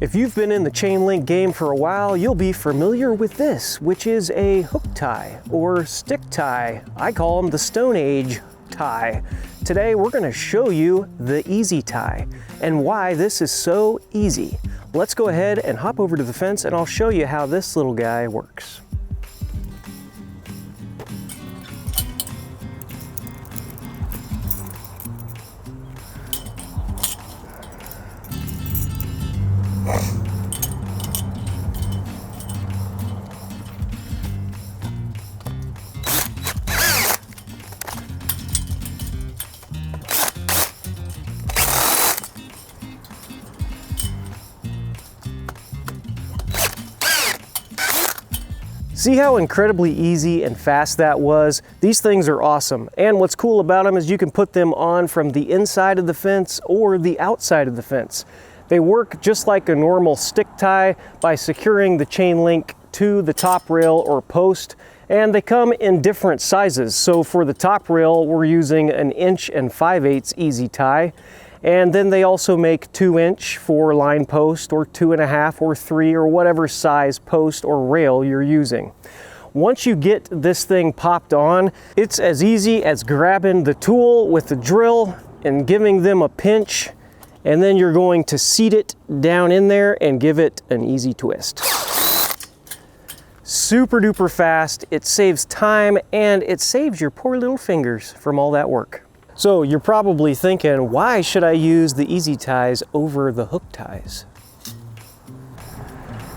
If you've been in the chain link game for a while, you'll be familiar with this, which is a hook tie or stick tie. I call them the Stone Age tie. Today we're going to show you the easy tie and why this is so easy. Let's go ahead and hop over to the fence and I'll show you how this little guy works. See how incredibly easy and fast that was? These things are awesome. And what's cool about them is you can put them on from the inside of the fence or the outside of the fence. They work just like a normal stick tie by securing the chain link to the top rail or post, and they come in different sizes. So for the top rail, we're using an 1 5/8" easy tie. And then they also make 2" for line post or 2.5 or 3 or whatever size post or rail you're using. Once you get this thing popped on, it's as easy as grabbing the tool with the drill and giving them a pinch, and then you're going to seat it down in there and give it an easy twist. Super duper fast, it saves time, and it saves your poor little fingers from all that work. So you're probably thinking, why should I use the easy ties over the hook ties?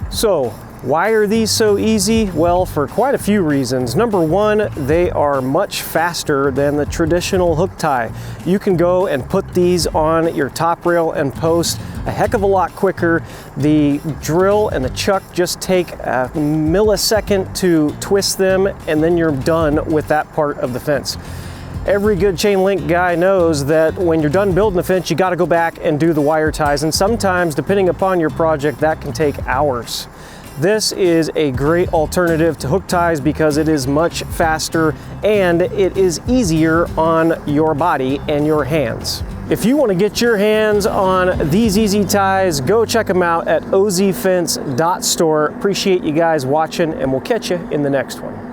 So why are these so easy? Well, for quite a few reasons. Number one, they are much faster than the traditional hook tie. You can go and put these on your top rail and post a heck of a lot quicker. The drill and the chuck just take a millisecond to twist them, and then you're done with that part of the fence. Every good chain link guy knows that when you're done building the fence, you got to go back and do the wire ties, and sometimes, depending upon your project, that can take hours. This is a great alternative to hook ties because it is much faster and it is easier on your body and your hands. If you want to get your hands on these easy ties, go check them out at ozfence.store. Appreciate you guys watching, and we'll catch you in the next one.